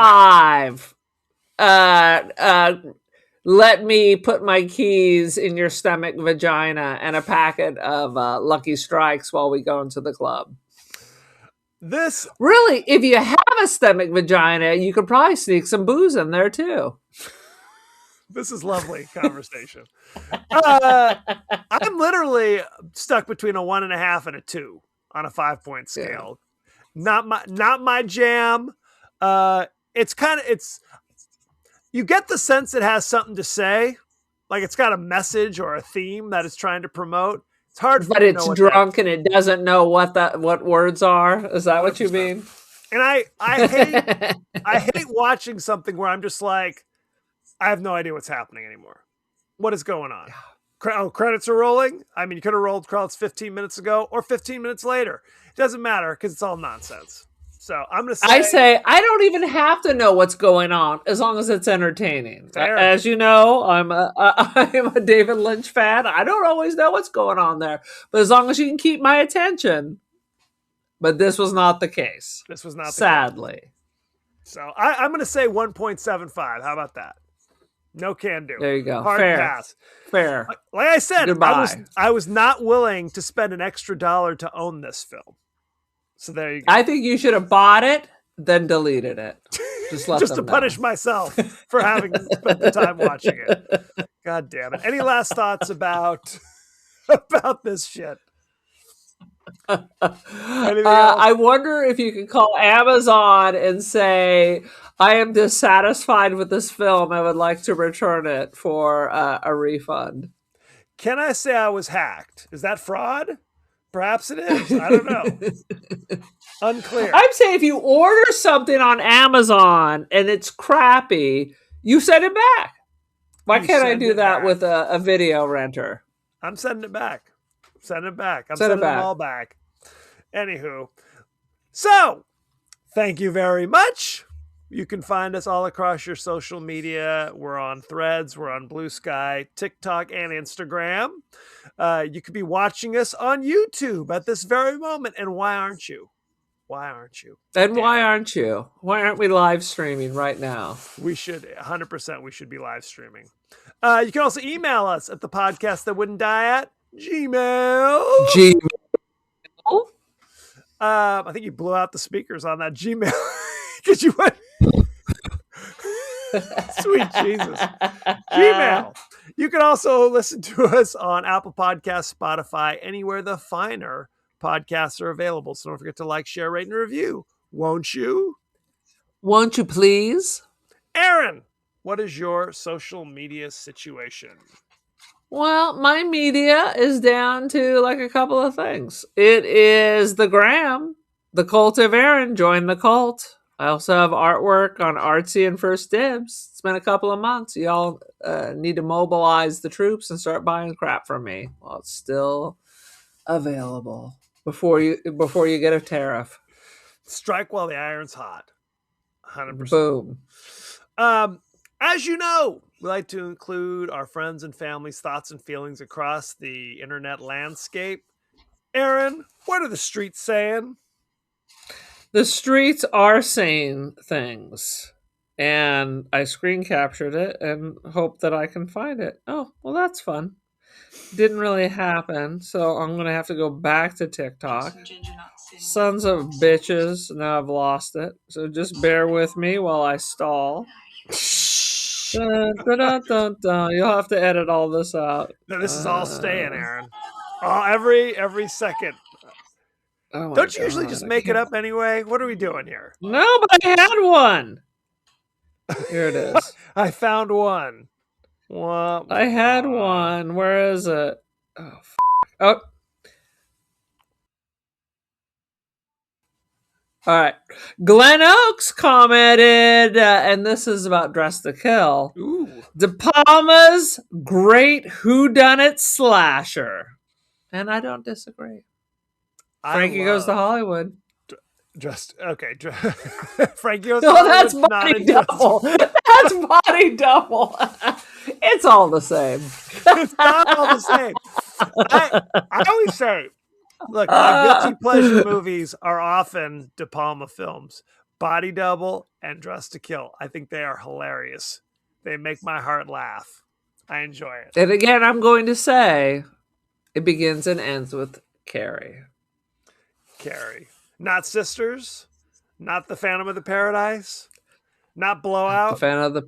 5. Let me put my keys in your stomach vagina and a packet of Lucky Strikes while we go into the club. Really, if you have a stomach vagina, you could probably sneak some booze in there too. This is lovely conversation. I'm literally stuck between a 1.5 and a 2 on a 5-point scale. Yeah. Not my jam. It's you get the sense it has something to say, like it's got a message or a theme that it's trying to promote. It's hard for but me to know it's what drunk and it doesn't know what words are. Is that 100%. What you mean? And I hate watching something where I'm just like, I have no idea what's happening anymore. What is going on? Credits are rolling. I mean, you could have rolled credits 15 minutes ago or 15 minutes later. It doesn't matter because it's all nonsense. So I'm going to say I don't even have to know what's going on as long as it's entertaining. As you know, I'm a David Lynch fan. I don't always know what's going on there, but as long as you can keep my attention. But this was not the case. This was not sadly. The case. So I'm going to say 1.75. How about that? No can do. There you go. Hard pass. Fair. Like I said, goodbye. I was not willing to spend an extra $1 to own this film. So there you go. I think you should have bought it, then deleted it. Just to punish myself for having spent the time watching it. God damn it. Any last thoughts about this shit? I wonder if you could call Amazon and say, I am dissatisfied with this film. I would like to return it for a refund. Can I say I was hacked? Is that fraud? Perhaps it is. I don't know. Unclear. I'm saying if you order something on Amazon and it's crappy, you send it back. Why can't I do that with a video renter? I'm sending it back. Send it back. I'm sending them all back. Anywho. So, thank you very much. You can find us all across your social media. We're on Threads. We're on Blue Sky, TikTok, and Instagram. You could be watching us on YouTube at this very moment. And why aren't you? Why aren't you? And why aren't you? Why aren't we live streaming right now? We should, 100%, we should be live streaming. You can also email us at the podcast that wouldn't die at Gmail. I think you blew out the speakers on that Gmail because you went. Sweet Jesus. Gmail. You can also listen to us on Apple Podcasts, Spotify, anywhere the finer podcasts are available. So don't forget to like, share, rate, and review. Won't you? Won't you please? Aaron, what is your social media situation? Well, my media is down to like a couple of things. It is the gram, the cult of Aaron. Join the cult. I also have artwork on Artsy and First Dibs. It's been a couple of months. Y'all need to mobilize the troops and start buying crap from me while it's still available before you get a tariff. Strike while the iron's hot. 100%. Boom. As you know, we like to include our friends and family's thoughts and feelings across the internet landscape. Aaron, what are the streets saying? The streets are saying things, and I screen captured it and hope that I can find it. Oh, well, that's fun. Didn't really happen, so I'm going to have to go back to TikTok. Sons of bitches, now I've lost it. So just bear with me while I stall. Dun, dun, dun, dun, dun. You'll have to edit all this out. No, this is all staying, Aaron. Every second. Oh Don't you usually just make it up anyway? What are we doing here? No, but I had one. Here it is. I found one. I had one. Where is it? Oh, oh. All right. Glenn Oaks commented, and this is about Dress to Kill. Ooh. De Palma's great whodunit slasher. And I don't disagree. Frankie Goes to Hollywood. Frankie Goes to Hollywood. No, that's body double. That's body double. It's all the same. It's not all the same. I always say, look, my guilty pleasure movies are often De Palma films. Body Double and Dress to Kill. I think they are hilarious. They make my heart laugh. I enjoy it. And again, I'm going to say it begins and ends with Carrie. Not Sisters. Not The Phantom of the Paradise. Not Blowout. The Phantom of the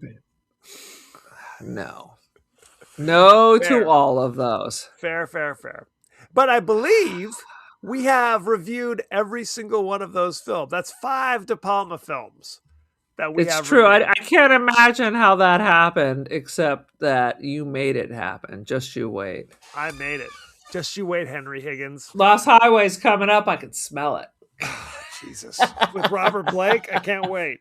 No. No Fair. to all of those. Fair. But I believe we have reviewed every single one of those films. That's 5 De Palma films that we It's have true. reviewed. I can't imagine how that happened, except that you made it happen. Just you wait. I made it. Just you wait, Henry Higgins. Lost Highway's coming up. I can smell it. Jesus. With Robert Blake, I can't wait.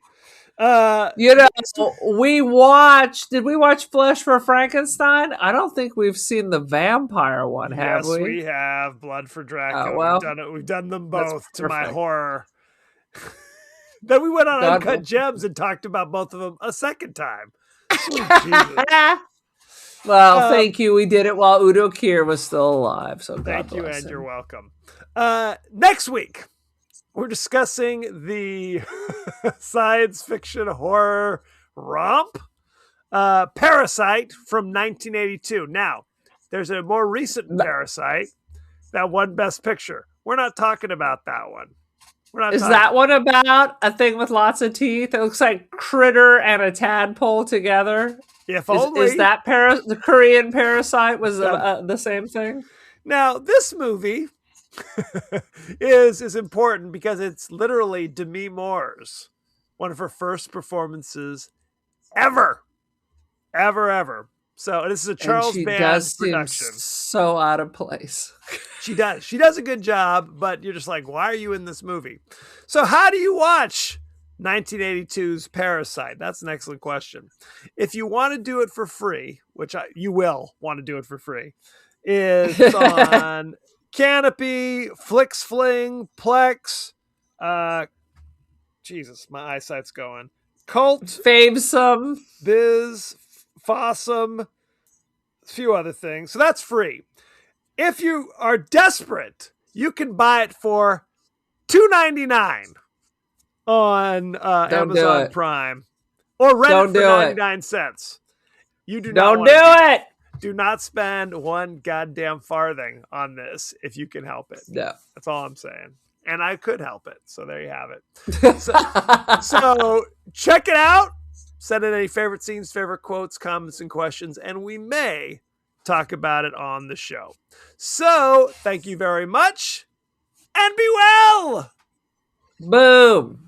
You know, did we watch Flesh for Frankenstein? I don't think we've seen the vampire one, have yes, we? we have. Blood for Dracula. Well, We've done them both, to my perfect. horror. Then we went on God Uncut will- Gems and talked about both of them a second time. Sweet Jesus. Well, thank you. We did it while Udo Kier was still alive. So God Thank you, bless and him. you're welcome. Next week, we're discussing the science fiction horror romp, Parasite from 1982. Now, there's a more recent Parasite that won Best Picture. We're not talking about that one. Is that one about a thing with lots of teeth? It looks like Critter and a tadpole together. If only. Is that the Korean Parasite was the same thing? Now, this movie is important because it's literally Demi Moore's, one of her first performances ever. So this is a Charles Band production. So out of place. She does. She does a good job, but you're just like, why are you in this movie? So how do you watch 1982's Parasite? That's an excellent question. If you want to do it for free, which you will want to do it for free, it's on Canopy, FlixFling, Plex. Jesus, my eyesight's going. Cult, Favesome, Biz, Fossum, a few other things. So that's free. If you are desperate, you can buy it for $2.99 on Amazon Prime, or rent it for 99 cents. You do not do it. Do not spend one goddamn farthing on this if you can help it. No. That's all I'm saying. And I could help it. So there you have it. So check it out. Send in any favorite scenes, favorite quotes, comments, and questions, and we may talk about it on the show. So thank you very much, and be well. Boom.